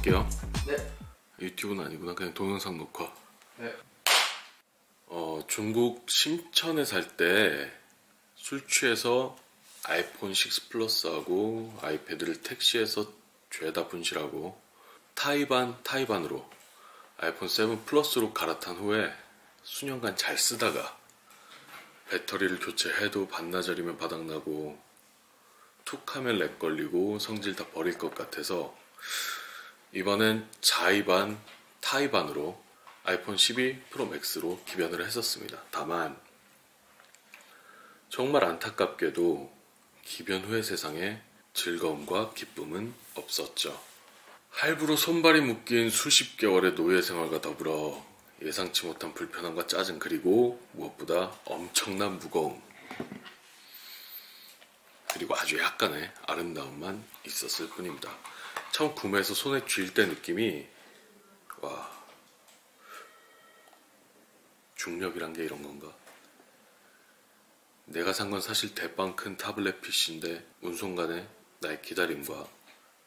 할게요. 네. 유튜브는 아니구나. 그냥 동영상 녹화. 네. 중국 심천에 살 때 술 취해서 아이폰 6 플러스하고 아이패드를 택시에서 죄다 분실하고 타이반으로 아이폰 7 플러스로 갈아탄 후에 수년간 잘 쓰다가 배터리를 교체해도 반나절이면 바닥나고 툭하면 렉 걸리고 성질 다 버릴 것 같아서 이번엔 타이반으로 아이폰 12 프로 맥스로 기변을 했었습니다. 다만 정말 안타깝게도 기변 후의 세상에 즐거움과 기쁨은 없었죠. 할부로 손발이 묶인 수십 개월의 노예 생활과 더불어 예상치 못한 불편함과 짜증, 그리고 무엇보다 엄청난 무거움, 그리고 아주 약간의 아름다움만 있었을 뿐입니다. 처음 구매해서 손에 쥘 때 느낌이, 와, 중력이란 게 이런 건가? 내가 산 건 사실 대빵 큰 타블렛 PC인데 운송간의 나의 기다림과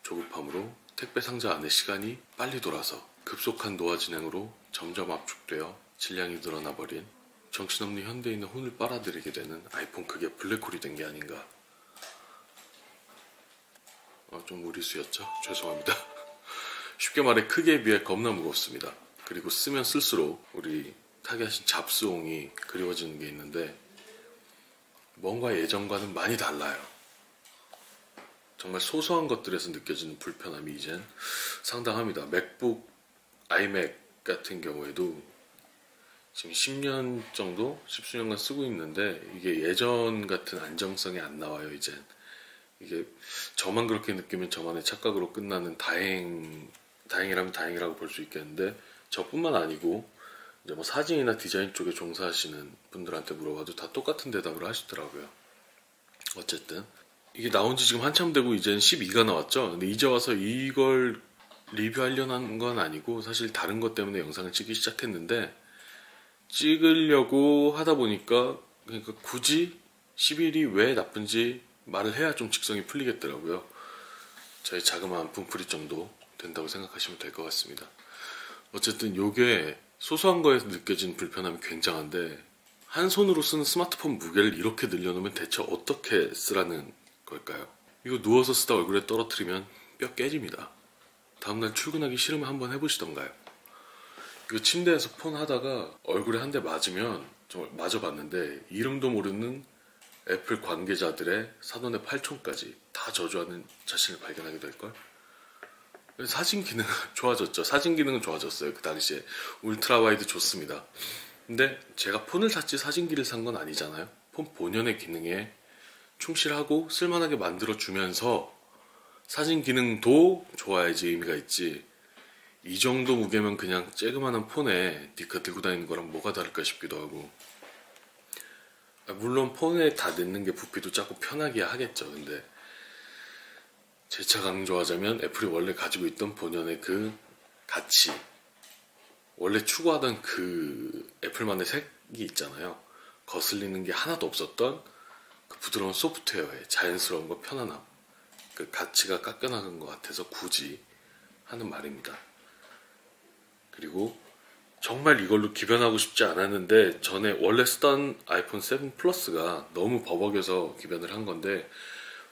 조급함으로 택배 상자 안의 시간이 빨리 돌아서 급속한 노화 진행으로 점점 압축되어 질량이 늘어나 버린 정신없는 현대인의 혼을 빨아들이게 되는 아이폰, 그게 블랙홀이 된 게 아닌가. 좀 무리수였죠. 죄송합니다. 쉽게 말해 크기에 비해 겁나 무겁습니다. 그리고 쓰면 쓸수록 우리 타겟하신 잡스옹이 그리워지는 게 있는데 뭔가 예전과는 많이 달라요. 정말 소소한 것들에서 느껴지는 불편함이 이젠 상당합니다. 맥북, 아이맥 같은 경우에도 지금 10년 정도, 10수년간 쓰고 있는데 이게 예전 같은 안정성이 안 나와요. 이젠 이게 저만 그렇게 느끼면 저만의 착각으로 끝나는 다행이라면 다행이라고 볼 수 있겠는데, 저뿐만 아니고 이제 뭐 사진이나 디자인 쪽에 종사하시는 분들한테 물어봐도 다 똑같은 대답을 하시더라고요. 어쨌든 이게 나온 지 지금 한참 되고 이제는 12가 나왔죠. 근데 이제 와서 이걸 리뷰하려는 건 아니고 사실 다른 것 때문에 영상을 찍기 시작했는데, 찍으려고 하다 보니까 그러니까 굳이 11이 왜 나쁜지 말을 해야 좀 직성이 풀리겠더라고요. 저의 자그마한 분풀이 정도 된다고 생각하시면 될 것 같습니다. 어쨌든 요게 소소한 거에서 느껴지는 불편함이 굉장한데, 한 손으로 쓰는 스마트폰 무게를 이렇게 늘려놓으면 대체 어떻게 쓰라는 걸까요? 이거 누워서 쓰다 얼굴에 떨어뜨리면 뼈 깨집니다. 다음날 출근하기 싫으면 한번 해보시던가요? 이거 침대에서 폰 하다가 얼굴에 한 대 맞으면, 정말 맞아봤는데 이름도 모르는 애플 관계자들의 사돈의 팔촌까지 다 저주하는 자신을 발견하게 될걸? 사진 기능 좋아졌죠. 사진 기능은 좋아졌어요. 그 당시에 울트라 와이드 좋습니다. 근데 제가 폰을 샀지 사진기를 산 건 아니잖아요. 폰 본연의 기능에 충실하고 쓸만하게 만들어주면서 사진 기능도 좋아야지 의미가 있지, 이 정도 무게면 그냥 쬐그만한 폰에 니가 들고 다니는 거랑 뭐가 다를까 싶기도 하고. 물론 폰에 다 넣는 게 부피도 작고 편하게 하겠죠. 근데 재차 강조하자면 애플이 원래 가지고 있던 본연의 그 가치, 원래 추구하던 그 애플만의 색이 있잖아요. 거슬리는 게 하나도 없었던 그 부드러운 소프트웨어의 자연스러움과 편안함, 그 가치가 깎여나간 것 같아서 굳이 하는 말입니다. 그리고 정말 이걸로 기변하고 싶지 않았는데, 전에 원래 쓰던 아이폰 7 플러스가 너무 버벅여서 기변을 한 건데,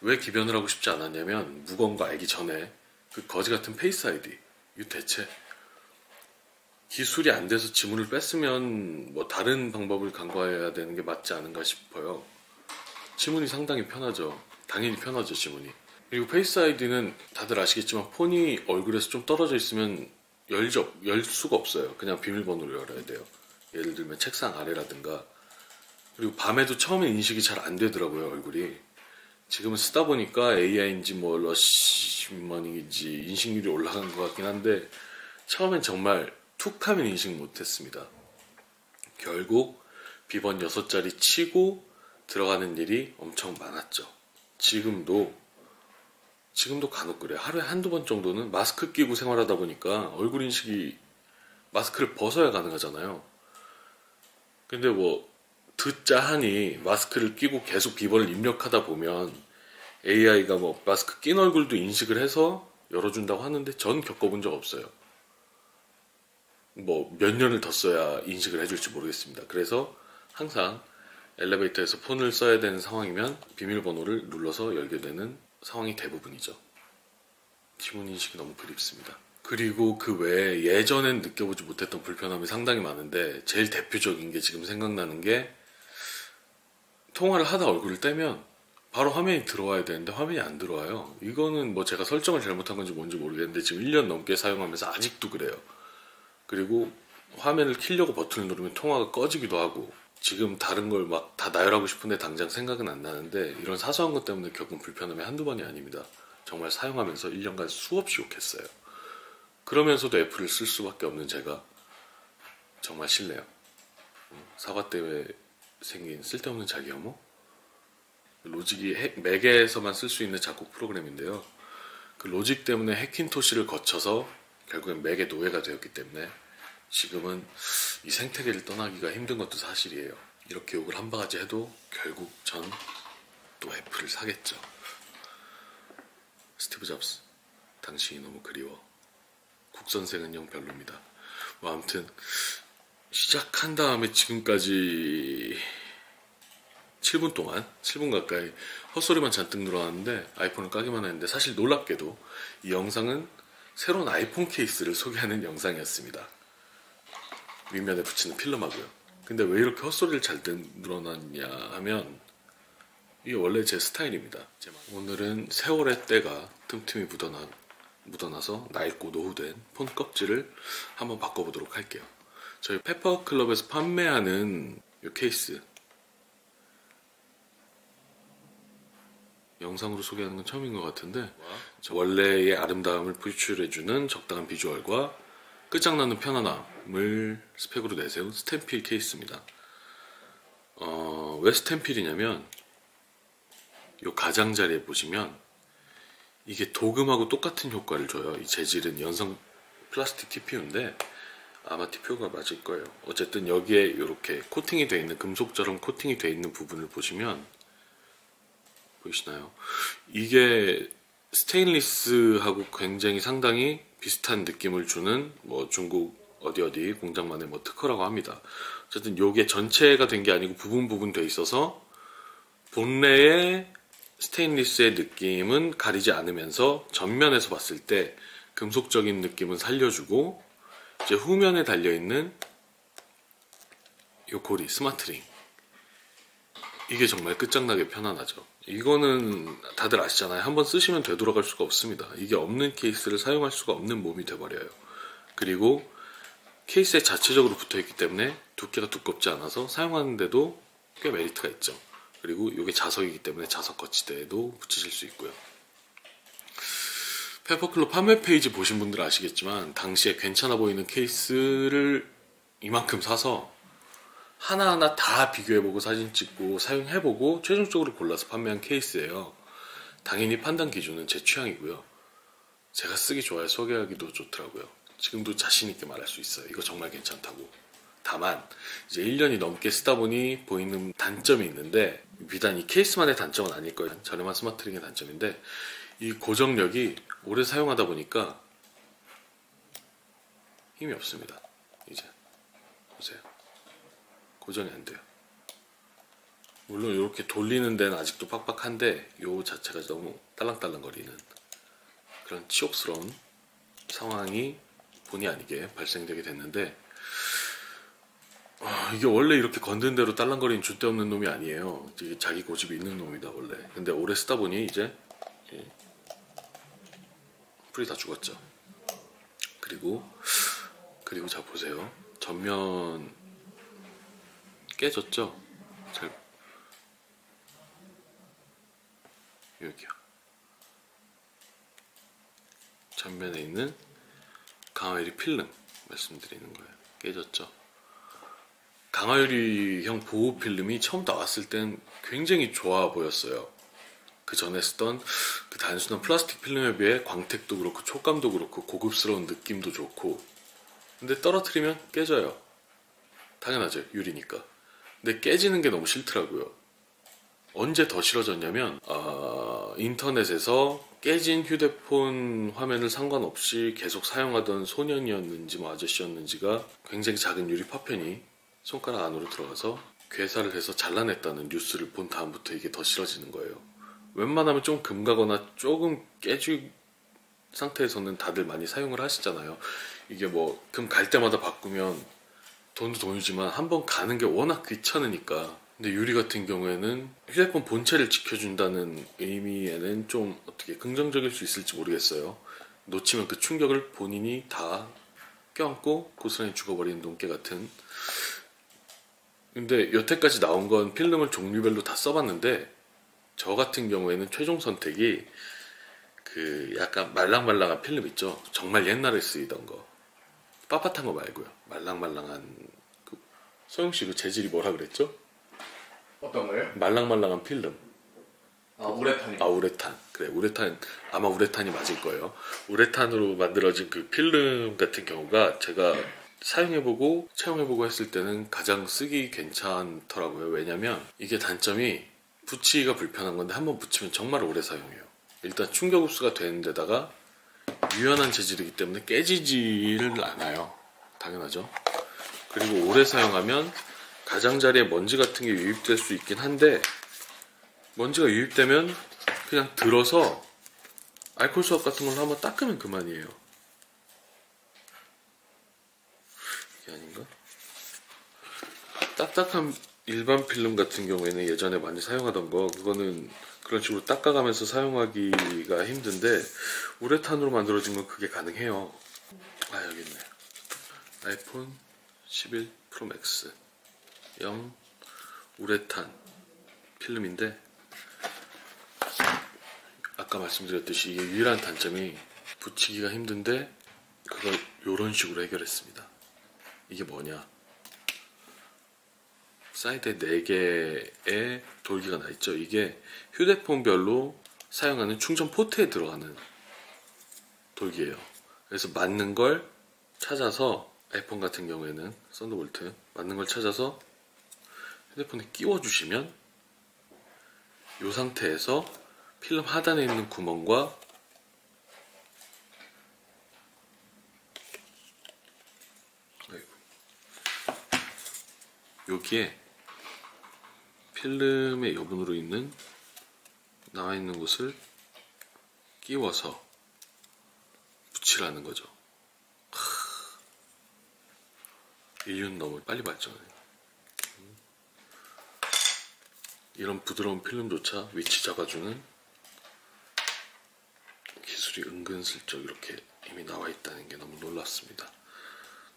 왜 기변을 하고 싶지 않았냐면 무거운 거 알기 전에 그 거지 같은 페이스 아이디, 이거 대체 기술이 안 돼서 지문을 뺐으면 뭐 다른 방법을 간과해야 되는 게 맞지 않은가 싶어요. 지문이 상당히 편하죠. 당연히 편하죠, 지문이. 그리고 페이스 아이디는 다들 아시겠지만 폰이 얼굴에서 좀 떨어져 있으면 열 수가 없어요. 그냥 비밀번호로 열어야 돼요. 예를 들면 책상 아래라든가. 그리고 밤에도 처음에 인식이 잘 안 되더라고요, 얼굴이. 지금은 쓰다 보니까 AI인지 뭐 러시머니인지 인식률이 올라간 것 같긴 한데, 처음엔 정말 툭하면 인식 못했습니다. 결국 비번 6자리 치고 들어가는 일이 엄청 많았죠. 지금도 간혹 그래요. 하루에 한두 번 정도는 마스크 끼고 생활하다 보니까 얼굴 인식이, 마스크를 벗어야 가능하잖아요. 근데 뭐 듣자 하니 마스크를 끼고 계속 비번을 입력하다 보면 AI가 뭐 마스크 낀 얼굴도 인식을 해서 열어준다고 하는데 전 겪어본 적 없어요. 뭐 몇 년을 더 써야 인식을 해줄지 모르겠습니다. 그래서 항상 엘리베이터에서 폰을 써야 되는 상황이면 비밀번호를 눌러서 열게 되는 상황이 대부분이죠. 지문 인식이 너무 그립습니다. 그리고 그 외에 예전엔 느껴보지 못했던 불편함이 상당히 많은데 제일 대표적인 게 지금 생각나는 게 통화를 하다 얼굴을 떼면 바로 화면이 들어와야 되는데 화면이 안 들어와요. 이거는 뭐 제가 설정을 잘못한 건지 뭔지 모르겠는데 지금 1년 넘게 사용하면서 아직도 그래요. 그리고 화면을 켜려고 버튼을 누르면 통화가 꺼지기도 하고 지금 다른 걸 막 다 나열하고 싶은데 당장 생각은 안 나는데 이런 사소한 것 때문에 겪은 불편함이 한두 번이 아닙니다. 정말 사용하면서 1년간 수없이 욕했어요. 그러면서도 애플을 쓸 수밖에 없는 제가 정말 싫네요. 사과 때문에 생긴 쓸데없는 자기 혐오? 로직이 맥에서만 쓸 수 있는 작곡 프로그램인데요. 그 로직 때문에 해킨토시를 거쳐서 결국엔 맥의 노예가 되었기 때문에 지금은 이 생태계를 떠나기가 힘든 것도 사실이에요. 이렇게 욕을 한 바가지 해도 결국 전 또 애플을 사겠죠. 스티브 잡스, 당신이 너무 그리워. 국선생은 영 별로입니다. 뭐 아무튼 시작한 다음에 지금까지 7분 동안 7분 가까이 헛소리만 잔뜩 늘어났는데 아이폰을 까기만 했는데 사실 놀랍게도 이 영상은 새로운 아이폰 케이스를 소개하는 영상이었습니다. 윗면에 붙이는 필름하고요. 근데 왜 이렇게 헛소리를 잔뜩 늘어났냐 하면 이게 원래 제 스타일입니다. 오늘은 세월의 때가 틈틈이 묻어나서 낡고 노후된 폰 껍질을 한번 바꿔보도록 할게요. 저희 페퍼클럽에서 판매하는 이 케이스 영상으로 소개하는 건 처음인 것 같은데 원래의 아름다움을 표출해주는 적당한 비주얼과 끝장나는 편안함을 스펙으로 내세운 스텐필 케이스입니다. 왜 스텐필이냐면 이 가장자리에 보시면 이게 도금하고 똑같은 효과를 줘요. 이 재질은 연성 플라스틱 TPU인데 아마 TPU가 맞을 거예요. 어쨌든 여기에 이렇게 코팅이 되어 있는 금속처럼 코팅이 되어 있는 부분을 보시면 보이시나요? 이게 스테인리스하고 굉장히 상당히 비슷한 느낌을 주는 뭐 중국 어디 공장만의 뭐 특허라고 합니다. 어쨌든 이게 전체가 된 게 아니고 부분 돼 있어서 본래의 스테인리스의 느낌은 가리지 않으면서 전면에서 봤을 때 금속적인 느낌은 살려주고 이제 후면에 달려있는 이 고리 스마트링 이게 정말 끝장나게 편안하죠. 이거는 다들 아시잖아요. 한번 쓰시면 되돌아갈 수가 없습니다. 이게 없는 케이스를 사용할 수가 없는 몸이 돼버려요. 그리고 케이스에 자체적으로 붙어있기 때문에 두께가 두껍지 않아서 사용하는데도 꽤 메리트가 있죠. 그리고 이게 자석이기 때문에 자석 거치대에도 붙이실 수 있고요. 페퍼클럽 판매 페이지 보신 분들 아시겠지만 당시에 괜찮아 보이는 케이스를 이만큼 사서 하나하나 다 비교해보고 사진 찍고 사용해보고 최종적으로 골라서 판매한 케이스예요. 당연히 판단 기준은 제 취향이고요. 제가 쓰기 좋아요. 소개하기도 좋더라고요. 지금도 자신있게 말할 수 있어요. 이거 정말 괜찮다고. 다만 이제 1년이 넘게 쓰다 보니 보이는 단점이 있는데 비단 이 케이스만의 단점은 아닐 거예요. 저렴한 스마트링의 단점인데 이 고정력이 오래 사용하다 보니까 힘이 없습니다. 이제 보세요. 고정이 안 돼요. 물론 이렇게 돌리는 데는 아직도 빡빡한데 요 자체가 너무 딸랑딸랑거리는 그런 치욕스러운 상황이 본의 아니게 발생되게 됐는데 이게 원래 이렇게 건든 대로 딸랑거리는 줏대없는 놈이 아니에요. 이게 자기 고집이 있는 놈이다 원래. 근데 오래 쓰다 보니 이제 풀이 다 죽었죠. 그리고 자 보세요. 전면 깨졌죠? 여기요. 전면에 있는 강화유리 필름 말씀드리는 거예요. 깨졌죠? 강화유리형 보호 필름이 처음 나왔을 땐 굉장히 좋아 보였어요. 그 전에 쓰던 그 단순한 플라스틱 필름에 비해 광택도 그렇고 촉감도 그렇고 고급스러운 느낌도 좋고 근데 떨어뜨리면 깨져요. 당연하죠. 유리니까. 근데 깨지는 게 너무 싫더라고요. 언제 더 싫어졌냐면 인터넷에서 깨진 휴대폰 화면을 상관없이 계속 사용하던 소년이었는지 뭐 아저씨였는지가 굉장히 작은 유리 파편이 손가락 안으로 들어가서 괴사를 해서 잘라냈다는 뉴스를 본 다음부터 이게 더 싫어지는 거예요. 웬만하면 좀 금가거나 조금 깨진 상태에서는 다들 많이 사용을 하시잖아요. 이게 뭐 금 갈 때마다 바꾸면 돈도 돈이지만 한번 가는 게 워낙 귀찮으니까. 근데 유리 같은 경우에는 휴대폰 본체를 지켜준다는 의미에는 좀 어떻게 긍정적일 수 있을지 모르겠어요. 놓치면 그 충격을 본인이 다 껴안고 고스란히 죽어버리는 논깨 같은. 근데 여태까지 나온 건 필름을 종류별로 다 써봤는데 저 같은 경우에는 최종 선택이 그 약간 말랑말랑한 필름 있죠. 정말 옛날에 쓰이던 거, 빳빳한 거 말고요. 말랑말랑한 그 서영씨 그 재질이 뭐라 그랬죠? 어떤 거예요? 말랑말랑한 필름. 아, 우레탄이. 아, 우레탄. 그래, 우레탄. 아마 우레탄이 맞을 거예요. 우레탄으로 만들어진 그 필름 같은 경우가 제가 사용해보고 체험해보고 했을 때는 가장 쓰기 괜찮더라고요. 왜냐면 이게 단점이 붙이기가 불편한 건데 한번 붙이면 정말 오래 사용해요. 일단 충격 흡수가 되는 데다가 유연한 재질이기 때문에 깨지지를 않아요. 당연하죠. 그리고 오래 사용하면 가장자리에 먼지 같은 게 유입될 수 있긴 한데 먼지가 유입되면 그냥 들어서 알코올 수압 같은 걸로 한번 닦으면 그만이에요. 이게 아닌가? 딱딱한 일반 필름 같은 경우에는 예전에 많이 사용하던 거, 그거는 그런 식으로 닦아가면서 사용하기가 힘든데 우레탄으로 만들어진 건 그게 가능해요. 아, 여기 있네. 아이폰 11 프로 맥스 0 우레탄 필름인데 아까 말씀드렸듯이 이게 유일한 단점이 붙이기가 힘든데 그걸 이런 식으로 해결했습니다. 이게 뭐냐, 사이드에 4개의 돌기가 나 있죠. 이게 휴대폰별로 사용하는 충전 포트에 들어가는 돌기예요. 그래서 맞는 걸 찾아서, 아이폰 같은 경우에는 썬더볼트 맞는 걸 찾아서 휴대폰에 끼워 주시면 이 상태에서 필름 하단에 있는 구멍과 여기에 필름의 여분으로 있는 나와 있는 곳을 끼워서 붙이라는 거죠. 인류는 너무 빨리 발전해. 이런 부드러운 필름조차 위치 잡아주는 기술이 은근슬쩍 이렇게 이미 나와 있다는 게 너무 놀랍습니다.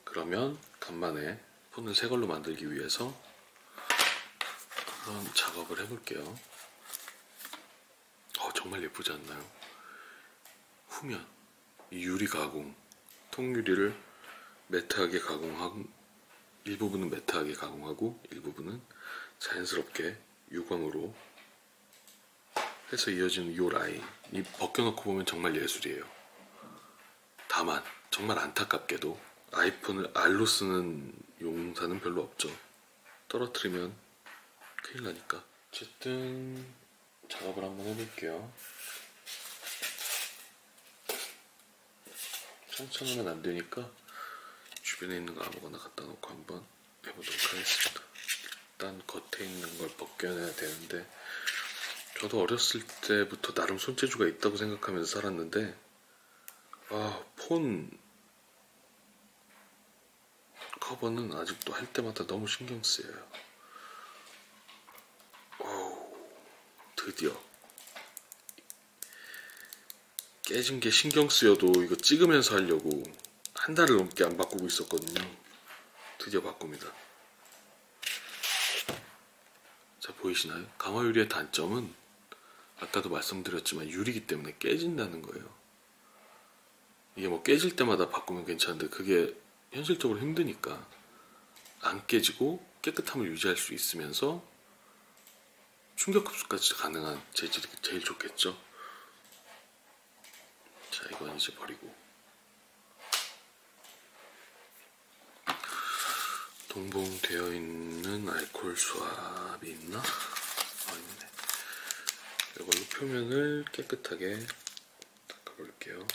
그러면 간만에 폰을 새 걸로 만들기 위해서 한번 작업을 해볼게요. 정말 예쁘지 않나요? 후면 이 유리 가공, 통유리를 매트하게 가공하고, 일부분은 매트하게 가공하고 일부분은 자연스럽게 유광으로 해서 이어지는 이 라인, 이 벗겨놓고 보면 정말 예술이에요. 다만 정말 안타깝게도 아이폰을 R로 쓰는 용사는 별로 없죠. 떨어뜨리면 큰일 나니까. 어쨌든 작업을 한번 해볼게요. 천천히는 안 되니까 주변에 있는 거 아무거나 갖다 놓고 한번 해보도록 하겠습니다. 일단 겉에 있는 걸 벗겨내야 되는데, 저도 어렸을 때부터 나름 손재주가 있다고 생각하면서 살았는데 폰 커버는 아직도 할 때마다 너무 신경 쓰여요. 드디어 깨진 게 신경 쓰여도 이거 찍으면서 하려고 한 달을 넘게 안 바꾸고 있었거든요. 드디어 바꿉니다. 자, 보이시나요? 강화 유리의 단점은 아까도 말씀드렸지만 유리기 때문에 깨진다는 거예요. 이게 뭐 깨질 때마다 바꾸면 괜찮은데 그게 현실적으로 힘드니까 안 깨지고 깨끗함을 유지할 수 있으면서 충격 흡수까지 가능한 재질이 제일 좋겠죠. 자, 이건 이제 버리고, 동봉되어 있는 알코올 수압이 있나? 있네. 이걸로 표면을 깨끗하게 볼게요.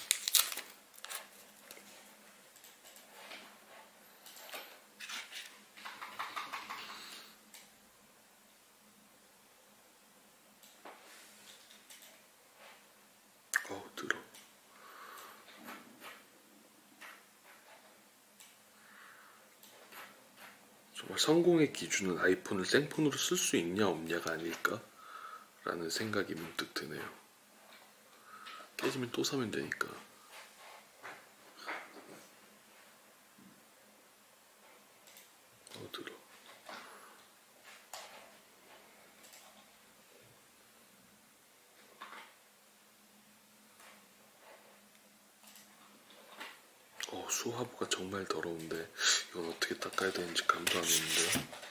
들어. 정말 성공의 기준은 아이폰을 생폰으로 쓸 수 있냐 없냐가 아닐까? 라는 생각이 문득 드네요. 깨지면 또 사면 되니까. 들어. 수화부가 정말 더러운데 이건 어떻게 닦아야 되는지 감도 안 오는데요.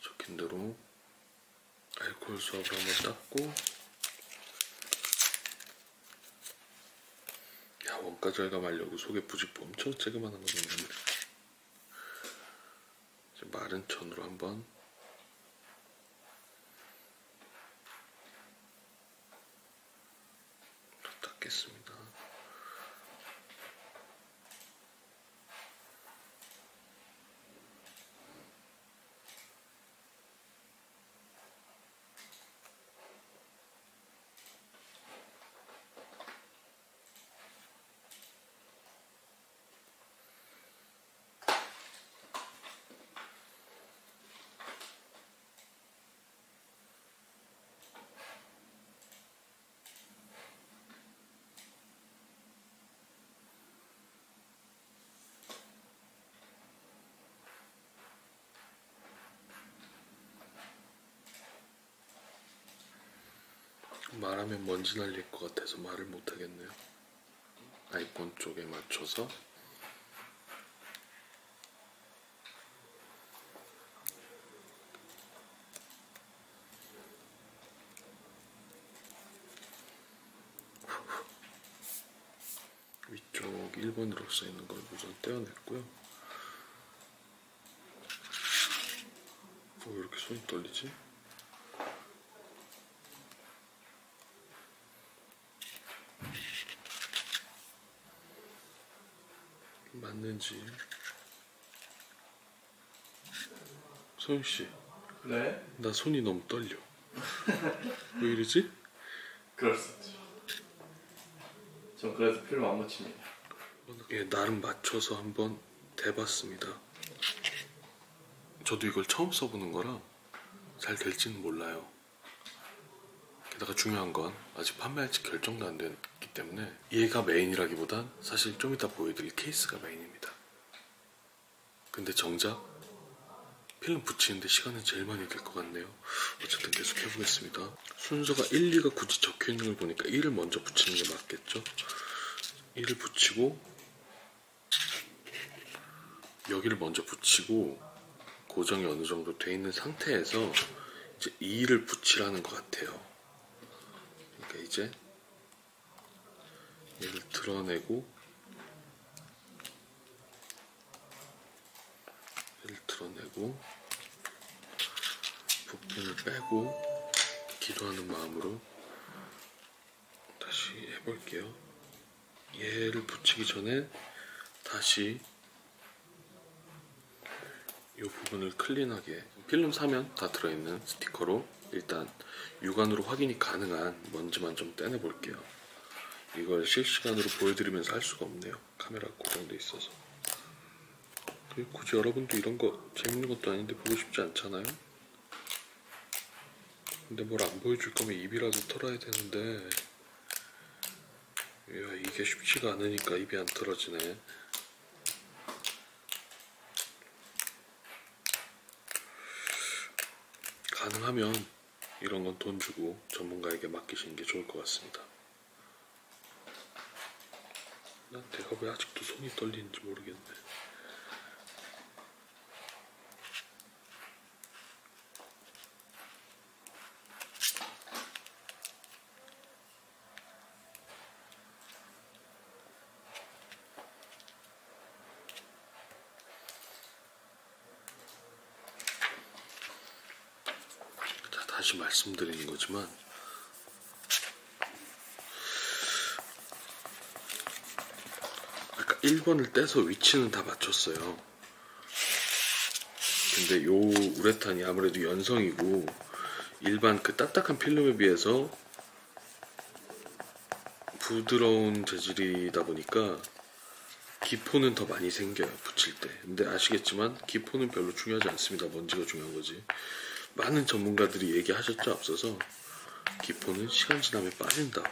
적힌 대로 알코올 수압을 한번 닦고, 야, 원가 절감하려고 속에 부직포 엄청 쬐그만한 거 넣는데 이제 마른 천으로 한번 닦겠습니다. 말하면 먼지 날릴 것 같아서 말을 못하겠네요. 아이폰 쪽에 맞춰서 위쪽 1번으로 써있는 걸 우선 떼어냈고요. 왜 이렇게 손이 떨리지? 맞는지. 소영씨, 네? 나 손이 너무 떨려. 왜 이러지? 그럴 수 있죠. 전 그래서 필름 안 묻힙니다. 예, 나름 맞춰서 한번 대봤습니다. 저도 이걸 처음 써보는 거라 잘 될지는 몰라요. 게다가 중요한 건 아직 판매할지 결정도 안 됐기 때문에 얘가 메인이라기보단 사실 좀 이따 보여드릴 케이스가 메인입니다. 근데 정작 필름 붙이는데 시간은 제일 많이 들 것 같네요. 어쨌든 계속 해보겠습니다. 순서가 1, 2가 굳이 적혀있는 걸 보니까 1을 먼저 붙이는 게 맞겠죠? 1을 붙이고 여기를 먼저 붙이고 고정이 어느 정도 돼 있는 상태에서 이제 2를 붙이라는 것 같아요. 그러니까 이제 얘를 드러내고 얘를 드러내고 부품을 빼고 기도하는 마음으로 다시 해볼게요. 얘를 붙이기 전에 다시 이 부분을 클린하게, 필름 사면 다 들어있는 스티커로 일단 육안으로 확인이 가능한 먼지만 좀 떼내볼게요. 이걸 실시간으로 보여드리면서 할 수가 없네요. 카메라 고정돼 있어서. 굳이 여러분도 이런 거 재밌는 것도 아닌데 보고 싶지 않잖아요? 근데 뭘 안 보여줄 거면 입이라도 털어야 되는데, 야, 이게 쉽지가 않으니까 입이 안 털어지네. 가능하면 이런 건 돈 주고 전문가에게 맡기시는 게 좋을 것 같습니다. 난 내가 왜 아직도 손이 떨리는지 모르겠네. 다시 말씀드리는 거지만 아까 1번을 떼서 위치는 다 맞췄어요. 근데 요 우레탄이 아무래도 연성이고 일반 그 딱딱한 필름에 비해서 부드러운 재질이다 보니까 기포는 더 많이 생겨요, 붙일 때. 근데 아시겠지만 기포는 별로 중요하지 않습니다. 먼지가 중요한 거지. 많은 전문가들이 얘기하셨죠, 앞서서. 기포는 시간 지나면 빠진다.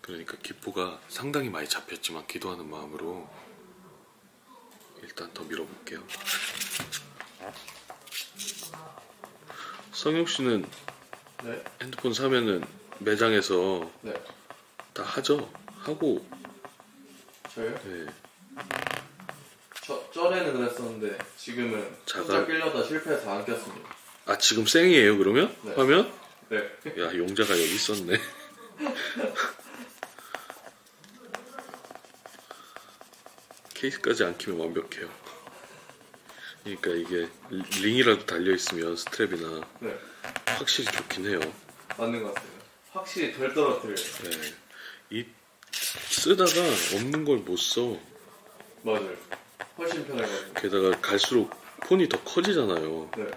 그러니까 기포가 상당히 많이 잡혔지만 기도하는 마음으로 일단 더 밀어볼게요. 성용 씨는 네? 핸드폰 사면은 매장에서 네. 다 하죠? 하고. 저요? 네. 전에는 그랬었는데 지금은 혼자 끼려다 실패해서 안 꼈습니다. 아, 지금 생이에요 그러면? 네. 화면? 네. 야, 용자가 여기 있었네. 케이스까지 안 끼면 완벽해요. 그러니까 이게 링이라도 달려있으면 스트랩이나 네. 확실히 좋긴 해요. 맞는 것 같아요. 확실히 덜 떨어뜨려요. 네. 이 쓰다가 없는 걸 못 써. 맞아요. 훨씬 편해가지고. 게다가 갈수록 폰이 더 커지잖아요. 네.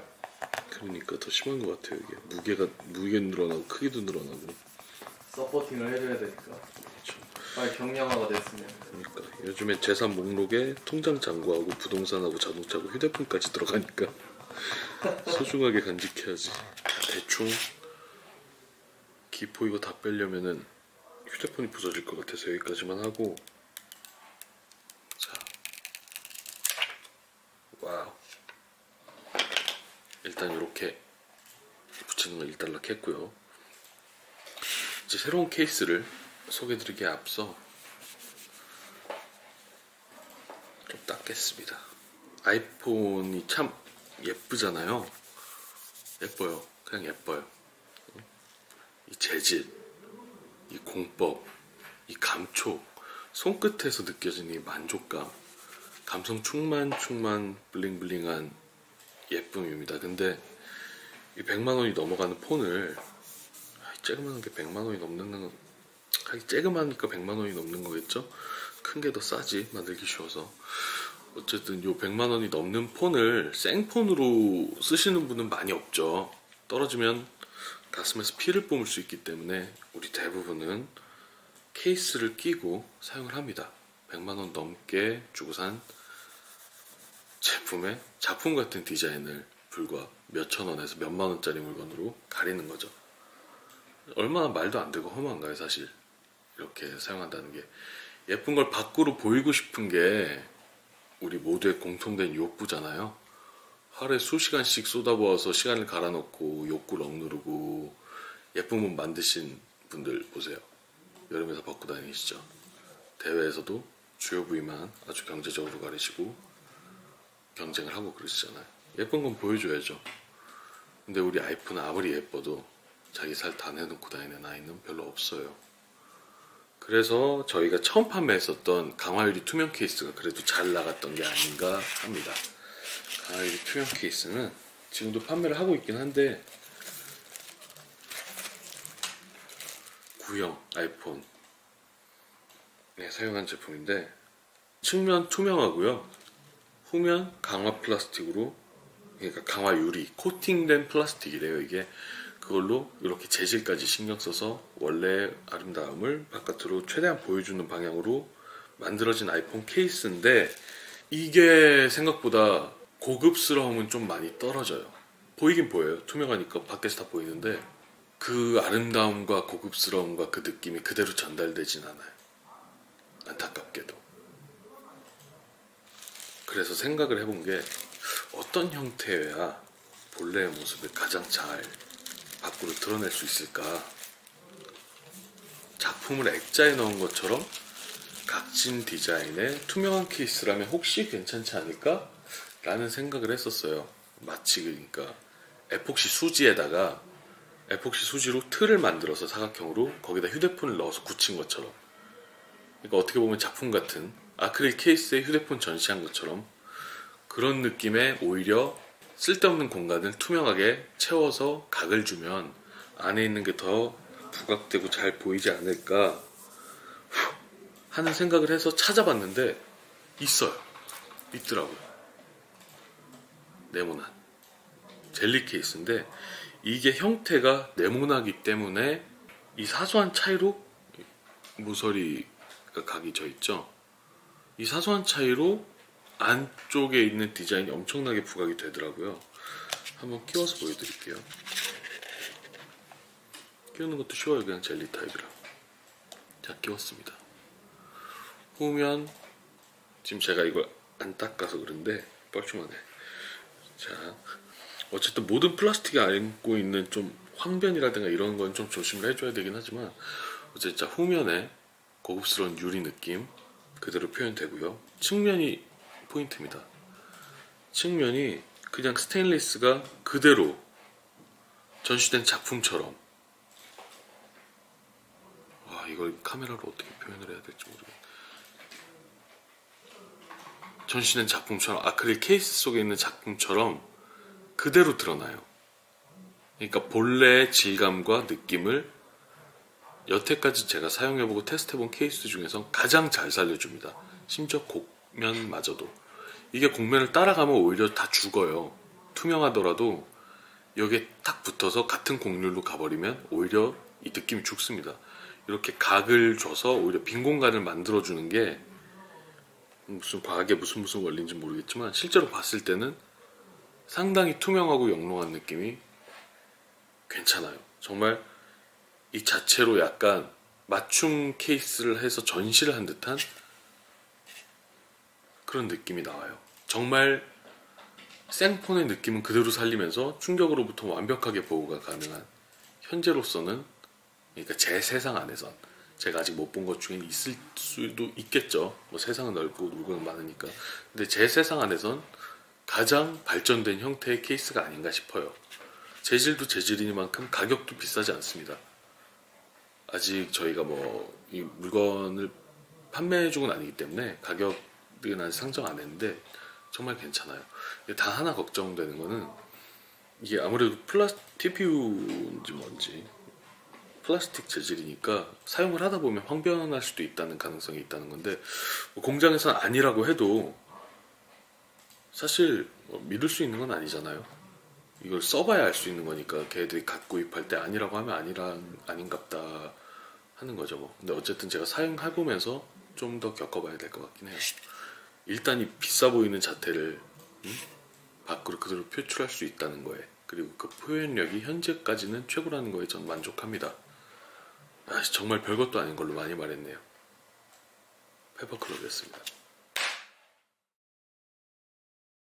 그러니까 더 심한 것 같아요. 이게 무게 늘어나고 크기도 늘어나고. 서포팅을 해줘야 되니까. 그렇죠. 빨리 경량화가 됐으면. 그러니까 요즘에 재산 목록에 통장 잔고하고 부동산하고 자동차하고 휴대폰까지 들어가니까 소중하게 간직해야지. 대충 기포 이거 다 빼려면은 휴대폰이 부서질 것 같아서 여기까지만 하고. 자, 와우. 일단 이렇게 붙이는 걸 일단락 했고요. 이제 새로운 케이스를 소개해드리기에 앞서 좀 닦겠습니다. 아이폰이 참 예쁘잖아요. 예뻐요. 그냥 예뻐요. 이 재질, 이 공법, 이 감촉, 손끝에서 느껴지는 이 만족감, 감성 충만 블링블링한 예쁨입니다. 근데 이 100만 원이 넘어가는 폰을, 쬐그만한 게 100만 원이 넘는 건, 쬐그마니까 100만 원이 넘는 거겠죠? 큰 게 더 싸지, 만들기 쉬워서. 어쨌든 요 100만 원이 넘는 폰을 생폰으로 쓰시는 분은 많이 없죠. 떨어지면 가슴에서 피를 뿜을 수 있기 때문에 우리 대부분은 케이스를 끼고 사용을 합니다. 100만 원 넘게 주고 산 제품의 작품 같은 디자인을 불과 몇천 원에서 몇만 원짜리 물건으로 가리는 거죠. 얼마나 말도 안 되고 험한가요, 사실. 이렇게 사용한다는 게. 예쁜 걸 밖으로 보이고 싶은 게 우리 모두의 공통된 욕구잖아요. 하루에 수시간씩 쏟아부어서 시간을 갈아놓고 욕구를 억누르고 예쁜 몸 만드신 분들 보세요. 여름에서 벗고 다니시죠. 대회에서도 주요 부위만 아주 경제적으로 가리시고 경쟁을 하고 그러시잖아요. 예쁜 건 보여줘야죠. 근데 우리 아이폰은 아무리 예뻐도 자기 살 다 내놓고 다니는 아이는 별로 없어요. 그래서 저희가 처음 판매했었던 강화유리 투명 케이스가 그래도 잘 나갔던 게 아닌가 합니다. 강화유리 투명 케이스는 지금도 판매를 하고 있긴 한데 구형 아이폰에 사용한 제품인데 측면 투명하고요. 후면 강화 플라스틱으로, 그러니까 강화 유리 코팅된 플라스틱이래요. 이게 그걸로 이렇게 재질까지 신경 써서 원래 아름다움을 바깥으로 최대한 보여주는 방향으로 만들어진 아이폰 케이스인데 이게 생각보다 고급스러움은 좀 많이 떨어져요. 보이긴 보여요. 투명하니까 밖에서 다 보이는데 그 아름다움과 고급스러움과 그 느낌이 그대로 전달되진 않아요. 안타깝게도. 그래서 생각을 해본 게 어떤 형태여야 본래의 모습을 가장 잘 밖으로 드러낼 수 있을까. 작품을 액자에 넣은 것처럼 각진 디자인의 투명한 케이스라면 혹시 괜찮지 않을까? 라는 생각을 했었어요. 마치 그러니까 에폭시 수지에다가 에폭시 수지로 틀을 만들어서 사각형으로 거기다 휴대폰을 넣어서 굳힌 것처럼. 그러니까 어떻게 보면 작품 같은 아크릴 케이스에 휴대폰 전시한 것처럼 그런 느낌에 오히려 쓸데없는 공간을 투명하게 채워서 각을 주면 안에 있는 게 더 부각되고 잘 보이지 않을까 하는 생각을 해서 찾아봤는데 있더라고요. 네모난 젤리 케이스인데 이게 형태가 네모나기 때문에 이 사소한 차이로 모서리가 각이 져 있죠. 이 사소한 차이로 안쪽에 있는 디자인이 엄청나게 부각이 되더라고요. 한번 끼워서 보여드릴게요. 끼우는 것도 쉬워요. 그냥 젤리 타입이라. 자, 끼웠습니다. 후면 지금 제가 이걸 안 닦아서 그런데 뻘쭘하네. 자, 어쨌든 모든 플라스틱이 안고 있는 좀 황변이라든가 이런 건 좀 조심을 해줘야 되긴 하지만 어쨌든 후면에 고급스러운 유리 느낌 그대로 표현되고요. 측면이 포인트입니다. 측면이 그냥 스테인리스가 그대로 전시된 작품처럼, 와, 이걸 카메라로 어떻게 표현을 해야 될지 모르겠네. 전시된 작품처럼, 아크릴 케이스 속에 있는 작품처럼 그대로 드러나요. 그러니까 본래의 질감과 느낌을 여태까지 제가 사용해보고 테스트해본 케이스 중에서 가장 잘 살려줍니다. 심지어 곡면마저도. 이게 곡면을 따라가면 오히려 다 죽어요. 투명하더라도 여기에 탁 붙어서 같은 곡률로 가버리면 오히려 이 느낌이 죽습니다. 이렇게 각을 줘서 오히려 빈 공간을 만들어주는 게 무슨 과학의 무슨 원리인지 모르겠지만 실제로 봤을 때는 상당히 투명하고 영롱한 느낌이 괜찮아요. 정말 이 자체로 약간 맞춤 케이스를 해서 전시를 한 듯한 그런 느낌이 나와요. 정말 생폰의 느낌은 그대로 살리면서 충격으로부터 완벽하게 보호가 가능한, 현재로서는, 그러니까 제 세상 안에선 제가 아직 못 본 것 중에 있을 수도 있겠죠. 뭐 세상은 넓고 물건은 많으니까. 근데 제 세상 안에선 가장 발전된 형태의 케이스가 아닌가 싶어요. 재질도 재질이니만큼 가격도 비싸지 않습니다. 아직 저희가 뭐 이 물건을 판매해주고는 아니기 때문에 가격은 아직 상정 안 했는데 정말 괜찮아요. 단 하나 걱정되는 거는 이게 아무래도 TPU인지 뭔지 플라스틱 재질이니까 사용을 하다 보면 황변할 수도 있다는 가능성이 있다는 건데, 뭐 공장에서는 아니라고 해도 사실 뭐 믿을 수 있는 건 아니잖아요. 이걸 써봐야 알 수 있는 거니까 걔들이 각 구입할 때 아니라고 하면 아닌갑다 하는 거죠. 뭐. 근데 어쨌든 제가 사용해보면서 좀 더 겪어봐야 될 것 같긴 해요. 일단 이 비싸 보이는 자태를 밖으로 그대로 표출할 수 있다는 거에, 그리고 그 표현력이 현재까지는 최고라는 거에 전 만족합니다. 정말 별것도 아닌 걸로 많이 말했네요. 페퍼클럽이었습니다.